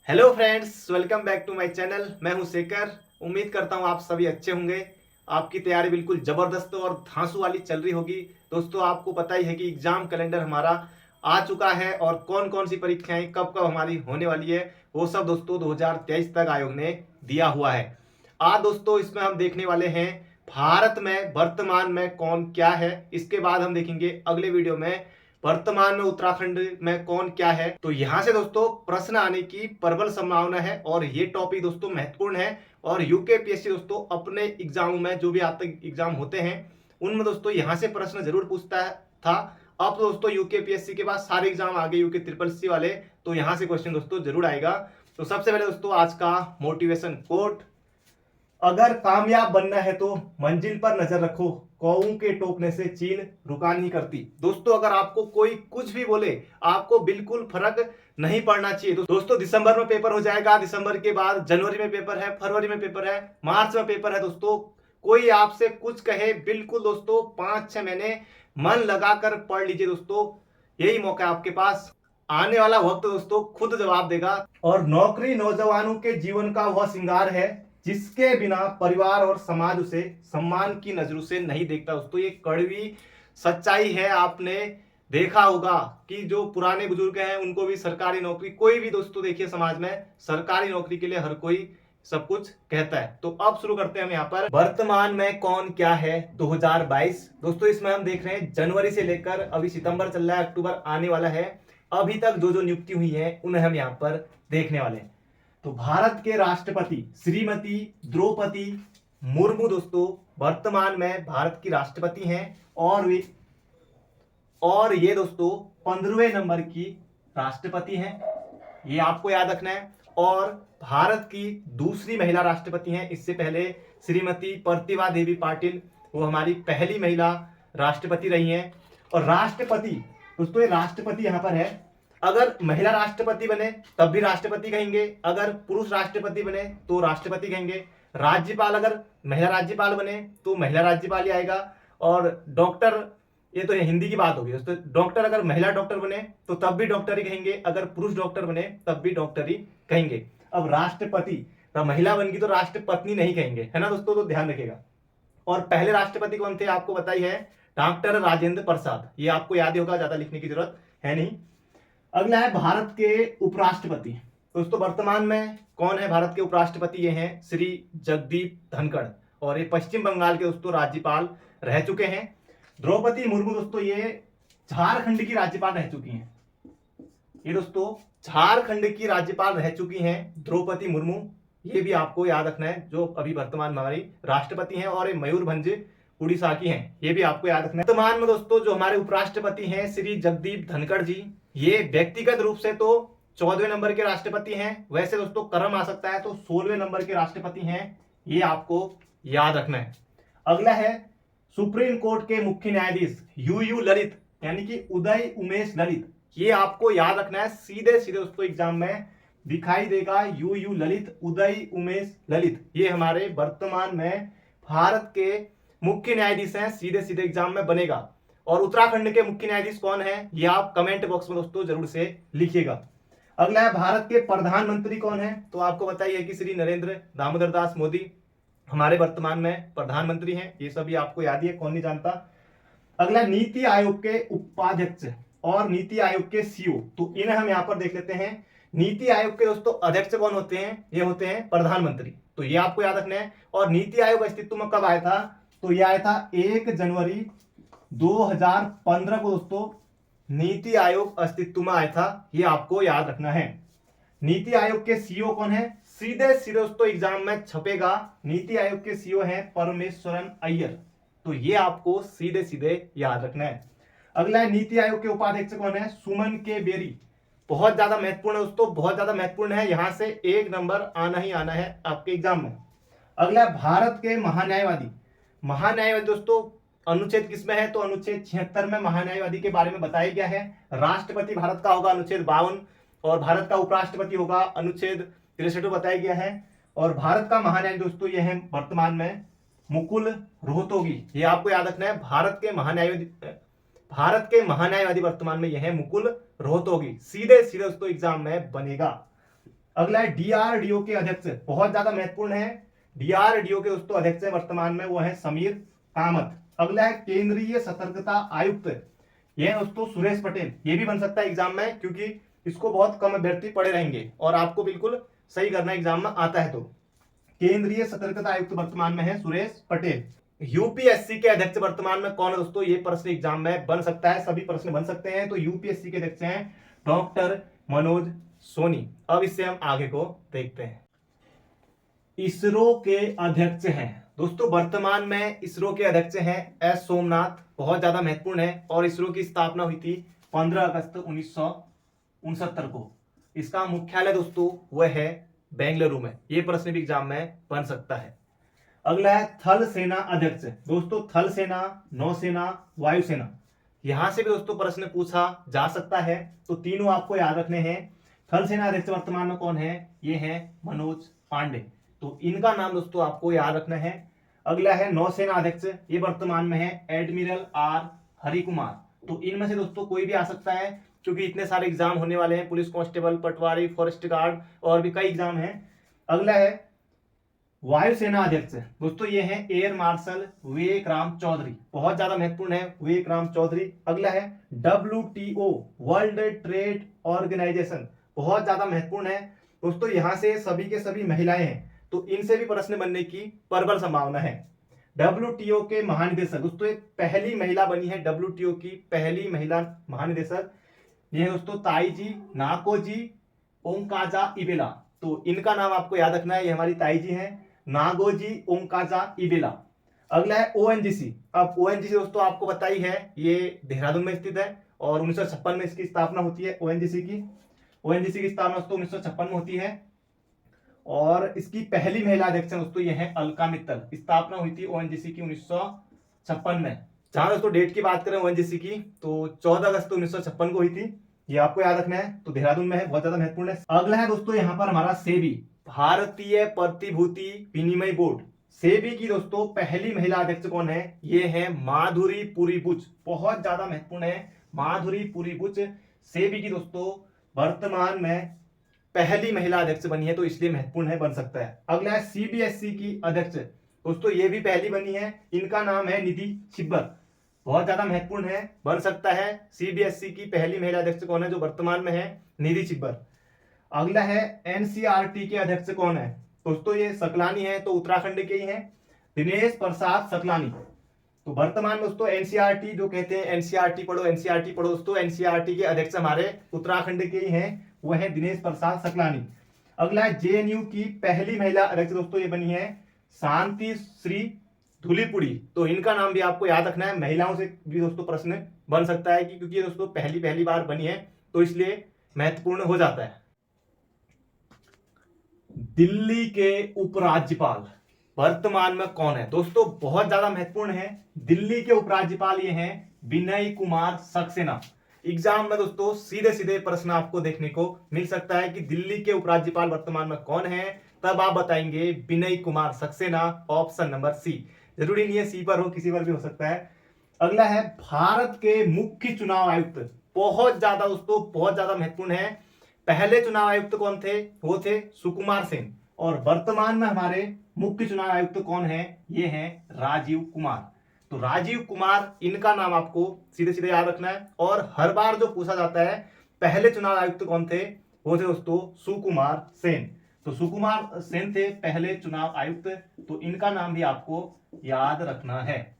Hello friends, welcome back to my channel. मैं हूं शेखर। उम्मीद करता हूं आप सभी अच्छे होंगे। आपकी तैयारी बिल्कुल ज़बरदस्त और धांसू वाली चल रही होगी। दोस्तों, आपको पता ही है कि एग्ज़ाम कैलेंडर हमारा आ चुका है और कौन कौन सी परीक्षाएं कब कब हमारी होने वाली है वो सब दोस्तों 2023 तक आयोग ने दिया हुआ है। आज दोस्तों इसमें हम देखने वाले हैं भारत में वर्तमान में कौन क्या है। इसके बाद हम देखेंगे अगले वीडियो में वर्तमान में उत्तराखंड में कौन क्या है। तो यहाँ से दोस्तों प्रश्न आने की प्रबल संभावना है और ये टॉपिक दोस्तों महत्वपूर्ण है। और यूकेपीएससी दोस्तों अपने एग्जाम में जो भी आज तक एग्जाम होते हैं उनमें दोस्तों यहाँ से प्रश्न जरूर पूछता था। अब तो दोस्तों यूकेपीएससी के बाद सारे एग्जाम आ गए यूके ट्रिपल सी वाले, तो यहाँ से क्वेश्चन दोस्तों जरूर आएगा। तो सबसे पहले दोस्तों आज का मोटिवेशन कोट, अगर कामयाब बनना है तो मंजिल पर नजर रखो, कौओं के टोकने से चील रुका नहीं करती। दोस्तों अगर आपको कोई कुछ भी बोले आपको बिल्कुल फर्क नहीं पड़ना चाहिए। तो दोस्तों दिसंबर में पेपर हो जाएगा, दिसंबर के बाद जनवरी में पेपर है, फरवरी में पेपर है, मार्च में पेपर है। दोस्तों कोई आपसे कुछ कहे बिल्कुल दोस्तों 5-6 महीने मन लगाकर पढ़ लीजिए। दोस्तों यही मौका आपके पास, आने वाला वक्त दोस्तों खुद जवाब देगा। और नौकरी नौजवानों के जीवन का वह श्रृंगार है जिसके बिना परिवार और समाज उसे सम्मान की नजरों से नहीं देखता। दोस्तों ये कड़वी सच्चाई है। आपने देखा होगा कि जो पुराने बुजुर्ग हैं उनको भी सरकारी नौकरी, कोई भी दोस्तों देखिए समाज में सरकारी नौकरी के लिए हर कोई सब कुछ कहता है। तो अब शुरू करते हैं हम यहाँ पर वर्तमान में कौन क्या है 2022। दोस्तों इसमें हम देख रहे हैं जनवरी से लेकर अभी सितंबर चल रहा है, अक्टूबर आने वाला है, अभी तक जो जो नियुक्ति हुई है उन्हें हम यहाँ पर देखने वाले हैं। तो भारत के राष्ट्रपति श्रीमती द्रौपदी मुर्मू दोस्तों वर्तमान में भारत की राष्ट्रपति हैं और ये दोस्तों 15वें नंबर की राष्ट्रपति हैं, ये आपको याद रखना है। और भारत की दूसरी महिला राष्ट्रपति हैं। इससे पहले श्रीमती प्रतिभा देवी पाटिल वो हमारी पहली महिला राष्ट्रपति रही हैं। और राष्ट्रपति दोस्तों, ये राष्ट्रपति यहां पर है, अगर महिला राष्ट्रपति बने तब भी राष्ट्रपति कहेंगे, अगर पुरुष राष्ट्रपति बने तो राष्ट्रपति कहेंगे। राज्यपाल अगर महिला राज्यपाल बने तो महिला राज्यपाल ही आएगा। और डॉक्टर, ये तो हिंदी की बात होगी दोस्तों, डॉक्टर अगर महिला डॉक्टर बने तो तब भी डॉक्टर ही कहेंगे, अगर पुरुष डॉक्टर बने तब भी डॉक्टर ही कहेंगे। अब राष्ट्रपति तो महिला बन गई तो राष्ट्रपत्नी नहीं कहेंगे, है ना दोस्तों, तो ध्यान रखिएगा। और पहले राष्ट्रपति कौन थे आपको बताई है, डॉक्टर राजेंद्र प्रसाद, ये आपको याद ही होगा, ज्यादा लिखने की जरूरत है नहीं। अगला है भारत के उपराष्ट्रपति। दोस्तों वर्तमान में कौन है भारत के उपराष्ट्रपति, ये हैं श्री जगदीप धनखड़ और ये पश्चिम बंगाल के दोस्तों राज्यपाल रह चुके हैं। द्रौपदी मुर्मू दोस्तों ये झारखंड की राज्यपाल रह चुकी हैं, ये दोस्तों झारखंड की राज्यपाल रह चुकी हैं द्रौपदी मुर्मू, ये भी आपको याद रखना है, जो अभी वर्तमान में हमारी राष्ट्रपति हैं। और ये मयूरभंज उड़ीसा की हैं, ये भी आपको याद रखना है। वर्तमान में दोस्तों जो हमारे उपराष्ट्रपति हैं श्री जगदीप धनखड़ जी, ये व्यक्तिगत रूप से तो 14वें नंबर के राष्ट्रपति हैं, वैसे दोस्तों क्रम आ सकता है तो 16वें नंबर के राष्ट्रपति हैं, ये आपको याद रखना है। अगला है सुप्रीम कोर्ट के मुख्य न्यायाधीश यू ललित, यानी कि उदय उमेश ललित, ये आपको याद रखना है। सीधे सीधे दोस्तों एग्जाम में दिखाई देगा यू ललित, उदय उमेश ललित, ये हमारे वर्तमान में भारत के मुख्य न्यायाधीश हैं, सीधे सीधे एग्जाम में बनेगा। और उत्तराखंड के मुख्य न्यायाधीश कौन है ये आप कमेंट बॉक्स में दोस्तों जरूर से लिखिएगा। अगला है भारत के प्रधानमंत्री कौन है, तो आपको बताइए कि श्री नरेंद्र दामोदर दास मोदी हमारे वर्तमान में प्रधानमंत्री हैं, ये सभी आपको याद ही है, कौन नहीं जानता। अगला नीति आयोग के उपाध्यक्ष और नीति आयोग के सीईओ, तो इन्हें हम यहाँ पर देख लेते हैं। नीति आयोग के दोस्तों अध्यक्ष कौन होते हैं, ये होते हैं प्रधानमंत्री, तो ये आपको याद रखना है। और नीति आयोग अस्तित्व में कब आया था, तो ये आया था 1 जनवरी 2015 को दोस्तों नीति आयोग अस्तित्व में आया था, ये आपको याद रखना है। नीति आयोग के सीईओ कौन है, सीधे सीधे दोस्तों एग्जाम में छपेगा, नीति आयोग के सीईओ हैं परमेश्वरन अय्यर, तो ये आपको सीधे सीधे याद रखना है। अगला है नीति आयोग के उपाध्यक्ष कौन है, सुमन के बेरी, बहुत ज्यादा महत्वपूर्ण है दोस्तों, बहुत ज्यादा महत्वपूर्ण है, यहां से 1 नंबर आना ही आना है आपके एग्जाम में। अगला भारत के महान्यायवादी, महान्यायवादी दोस्तों अनुच्छेद किसमें है, तो अनुच्छेद 76 में महान्यायवादी के बारे में बताया गया है। राष्ट्रपति भारत का होगा अनुच्छेद 52 और भारत का उपराष्ट्रपति होगा अनुच्छेद 63 बताया गया है। और भारत का महान्यायवादी दोस्तों ये है वर्तमान में मुकुल रोहतगी, ये आपको याद रखना है। भारत के महान्यायवादी वर्तमान में यह है मुकुल रोहतगी, सीधे सीधे दोस्तों एग्जाम में बनेगा। अगला है डीआरडीओ के अध्यक्ष, बहुत ज्यादा महत्वपूर्ण है। डीआरडीओ के दोस्तों अध्यक्ष है वर्तमान में, वो है समीर कामत। अगला है केंद्रीय सतर्कता आयुक्त, यह दोस्तों सुरेश पटेल। ये भी बन सकता है एग्जाम में, क्योंकि इसको बहुत कम अभ्यर्थी पढ़े रहेंगे और आपको बिल्कुल सही करना एग्जाम में आता है। तो केंद्रीय सतर्कता आयुक्त वर्तमान में है सुरेश पटेल। यूपीएससी के अध्यक्ष वर्तमान में कौन है दोस्तों, ये प्रश्न एग्जाम में बन सकता है, सभी प्रश्न बन सकते हैं। तो यूपीएससी के अध्यक्ष हैं डॉक्टर मनोज सोनी। अब इससे हम आगे को देखते हैं। इसरो के अध्यक्ष हैं दोस्तों वर्तमान में, इसरो के अध्यक्ष हैं एस सोमनाथ, बहुत ज्यादा महत्वपूर्ण है। और इसरो की स्थापना हुई थी 15 अगस्त 1969 को। इसका मुख्यालय दोस्तों वह है बेंगलुरु में। यह प्रश्न भी एग्जाम में बन सकता है। अगला है थल सेना अध्यक्ष, दोस्तों थल सेना, नौसेना, वायुसेना, यहां से भी दोस्तों प्रश्न पूछा जा सकता है। तो तीनों आपको याद रखने हैं। थल सेना अध्यक्ष वर्तमान में कौन है, ये है मनोज पांडे। तो इनका नाम दोस्तों आपको याद रखना है। अगला है नौसेना अध्यक्ष, ये वर्तमान में है एडमिरल आर हरिकुमार। तो इनमें से दोस्तों कोई भी आ सकता है, क्योंकि इतने सारे एग्जाम होने वाले हैं, पुलिस कांस्टेबल, पटवारी, फॉरेस्ट गार्ड और भी कई एग्जाम हैं। अगला है वायुसेना अध्यक्ष, दोस्तों ये है एयर मार्शल विवेक राम चौधरी, बहुत ज्यादा महत्वपूर्ण है विवेक राम चौधरी। अगला है WTO वर्ल्ड ट्रेड ऑर्गेनाइजेशन, बहुत ज्यादा महत्वपूर्ण है दोस्तों, यहां से सभी के सभी महिलाएं हैं, तो इनसे भी प्रश्न बनने की प्रबल संभावना है। WTO के महानिदेशक, दोस्तों एक पहली महिला बनी है WTO की पहली महिला महानिदेशक, यह है दोस्तों ताईजी नाकोजी ओंकाजा इबेला। तो इनका नाम आपको याद रखना है, ये हमारी ताईजी हैं नागोजी ओंकाजा इबेला। अगला है ONGC। अब ONGC दोस्तों आपको पता ही है, ये देहरादून में स्थित है और 1956 में इसकी स्थापना होती है। ONGC की स्थापना दोस्तों 1956 में होती है और इसकी पहली महिला अध्यक्ष दोस्तों ये है अलका मित्तल। स्थापना हुई थी ONGC की 1956 में। जहां दोस्तों डेट की बात करें ONGC की, तो 14 अगस्त 1956 को हुई थी, ये आपको याद रखना है। तो देहरादून में है, बहुत ज्यादा महत्वपूर्ण है। अगला है दोस्तों यहाँ पर हमारा सेबी, भारतीय प्रतिभूति विनिमय बोर्ड। सेबी की दोस्तों पहली महिला अध्यक्ष कौन है, ये है माधुरी पुरीबुच, बहुत ज्यादा महत्वपूर्ण है माधुरी पुरीबुच। सेबी की दोस्तों वर्तमान में पहली महिला अध्यक्ष बनी है, तो इसलिए महत्वपूर्ण है, बन सकता है। अगला है CBSE की अध्यक्ष, दोस्तों ये भी पहली बनी है, इनका नाम है निधि छिब्बर, बहुत ज्यादा महत्वपूर्ण है, बन सकता है। CBSE की पहली महिला अध्यक्ष कौन है, जो वर्तमान में है निधि छिब्बर। अगला है NCERT के अध्यक्ष कौन है, दोस्तों ये सकलानी है, तो उत्तराखंड के ही हैं, दिनेश प्रसाद सकलानी। तो वर्तमान में दोस्तों NCERT जो कहते हैं NCERT पढ़ो दोस्तों, NCERT के अध्यक्ष हमारे उत्तराखंड के ही हैं, वह है दिनेश प्रसाद सकलानी। अगला है JNU की पहली महिला अध्यक्ष दोस्तों ये बनी है शांति श्री धुलीपुड़ी। तो इनका नाम भी आपको याद रखना है, महिलाओं से भी दोस्तों प्रश्न बन सकता है, क्योंकि ये दोस्तों पहली बार बनी है, तो इसलिए महत्वपूर्ण हो जाता है। दिल्ली के उपराज्यपाल वर्तमान में कौन है, दोस्तों बहुत ज्यादा महत्वपूर्ण है। दिल्ली के उपराज्यपाल ये हैं विनय कुमार सक्सेना। एग्जाम में दोस्तों सीधे सीधे प्रश्न आपको देखने को मिल सकता है कि दिल्ली के उपराज्यपाल वर्तमान में कौन है, तब आप बताएंगे Vinay Kumar Saxena, option number C। जरूरी नहीं है C पर हो, किसी पर भी हो सकता है। अगला है भारत के मुख्य चुनाव आयुक्त, बहुत ज्यादा दोस्तों बहुत ज्यादा महत्वपूर्ण है। पहले चुनाव आयुक्त कौन थे, वो थे सुकुमार सेन, और वर्तमान में हमारे मुख्य चुनाव आयुक्त कौन है, ये हैं राजीव कुमार। तो राजीव कुमार, इनका नाम आपको सीधे सीधे याद रखना है। और हर बार जो पूछा जाता है पहले चुनाव आयुक्त कौन थे, वो थे दोस्तों सुकुमार सेन। तो सुकुमार सेन थे पहले चुनाव आयुक्त, तो इनका नाम भी आपको याद रखना है।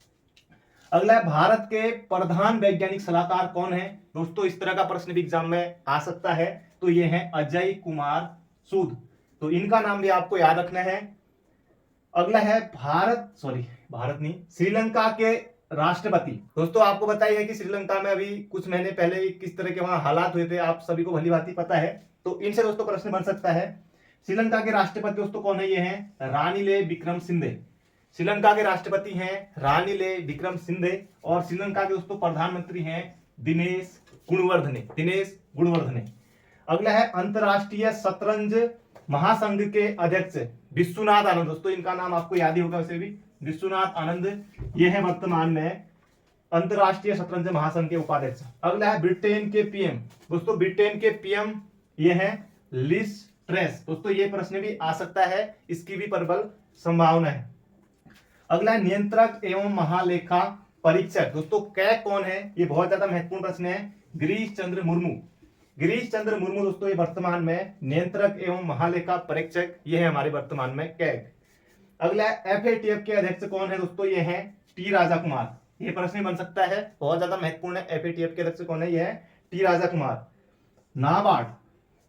अगला है भारत के प्रधान वैज्ञानिक सलाहकार कौन है, दोस्तों इस तरह का प्रश्न भी एग्जाम में आ सकता है, तो ये है अजय कुमार सूद। तो इनका नाम भी आपको याद रखना है। अगला है भारत नहीं, श्रीलंका के राष्ट्रपति। दोस्तों आपको पता ही है कि श्रीलंका में अभी कुछ महीने पहले किस तरह के वहां हालात हुए थे, आप सभी को भली भांति पता है, तो इनसे दोस्तों प्रश्न बन सकता है। श्रीलंका के राष्ट्रपति दोस्तों कौन है, ये हैं रानिले विक्रमसिंघे। श्रीलंका के राष्ट्रपति हैं रानिले विक्रमसिंघे, और श्रीलंका के दोस्तों प्रधानमंत्री हैं दिनेश गुणवर्धने। अगला है अंतरराष्ट्रीय शतरंज महासंघ के अध्यक्ष विश्वनाथ आनंद। दोस्तों इनका नाम आपको याद ही होगा वैसे भी, विश्वनाथ आनंद, ये है वर्तमान में अंतरराष्ट्रीय शतरंज महासंघ के उपाध्यक्ष। अगला है ब्रिटेन के PM, दोस्तों ब्रिटेन के PM ये है लिज ट्रेस। दोस्तों ये प्रश्न भी आ सकता है, इसकी भी प्रबल संभावना है। अगला है नियंत्रक एवं महालेखा परीक्षक। दोस्तों कैग कौन है, ये बहुत ज्यादा महत्वपूर्ण प्रश्न है। गिरीश चंद्र मुर्मू। गिरीश चंद्र मुर्मू दोस्तों ये वर्तमान में नियंत्रक एवं महालेखा परीक्षक, ये है हमारे वर्तमान में कैग। अगला एफएटीएफ के अध्यक्ष कौन है दोस्तों, ये है टी राजा कुमार। ये प्रश्न बन सकता है, बहुत ज्यादा महत्वपूर्ण है। एफएटीएफ के अध्यक्ष कौन है, ये है टी राजा कुमार। नाबार्ड।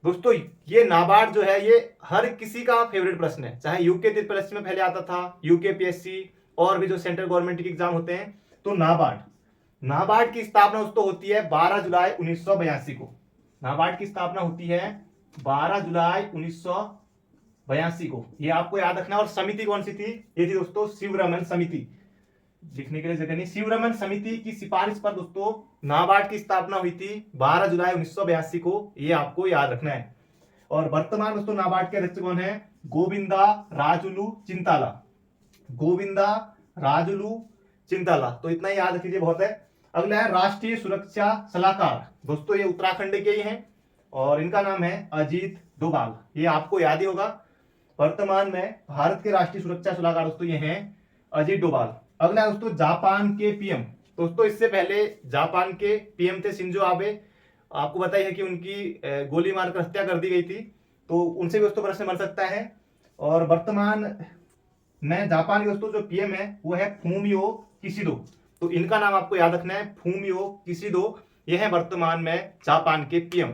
दोस्तों ये नाबार्ड जो है ये हर किसी का फेवरेट प्रश्न है, चाहे यूके परीक्षा में पहले आता था, यूके पीएससी और भी जो सेंट्रल गवर्नमेंट के एग्जाम होते हैं। तो नाबार्ड की स्थापना दोस्तों होती है 12 जुलाई 1982 को। नाबार्ड की स्थापना होती है 12 जुलाई 1982 को, ये आपको याद रखना। और समिति कौन सी थी, ये थी दोस्तों शिवरमन समिति। लिखने के लिए जगह नहीं, शिवरमन समिति की सिफारिश पर दोस्तों नाबार्ड की स्थापना हुई थी 12 जुलाई 1982 को, ये आपको याद रखना है। और वर्तमान दोस्तों नाबार्ड के अध्यक्ष कौन है, गोविंदा राजुलू चिंताला। गोविंदा राजुलू चिंताला, तो इतना ही याद रखिए, बहुत है। अगला है राष्ट्रीय सुरक्षा सलाहकार। दोस्तों ये उत्तराखंड के ही हैं और इनका नाम है अजीत डोभाल, ये आपको याद ही होगा। वर्तमान में भारत के राष्ट्रीय सुरक्षा सलाहकार दोस्तों ये हैं अजीत डोभाल। अगला दोस्तों जापान के पीएम। दोस्तों इससे पहले जापान के पीएम थे शिंजो आबे, आपको पता ही है कि उनकी गोली मारकर हत्या कर दी गई थी, तो उनसे भी दोस्तों प्रश्न बन सकता है। और वर्तमान में जापान के दोस्तों जो पीएम है वो है फूमियो किशिदो, तो इनका नाम आपको याद रखना है, फूमियो किशिदो, ये है वर्तमान में जापान के पीएम।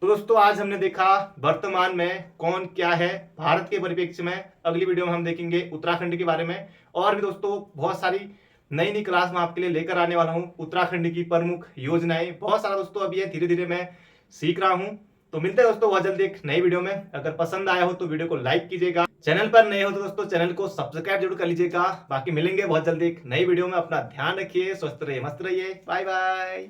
तो दोस्तों आज हमने देखा वर्तमान में कौन क्या है भारत के परिप्रेक्ष्य में। अगली वीडियो में हम देखेंगे उत्तराखंड के बारे में, और भी दोस्तों बहुत सारी नई नई क्लास में आपके लिए लेकर आने वाला हूं। उत्तराखंड की प्रमुख योजनाएं बहुत सारा दोस्तों अभी है, धीरे धीरे मैं सीख रहा हूं। तो मिलते हैं दोस्तों बहुत जल्दी एक नई वीडियो में। अगर पसंद आया हो तो वीडियो को लाइक कीजिएगा, चैनल पर नए हो तो दोस्तों चैनल को सब्सक्राइब जरूर कर लीजिएगा। बाकी मिलेंगे बहुत जल्दी एक नई वीडियो में, अपना ध्यान रखिए, स्वस्थ रहिए, मस्त रहिए, बाय बाय।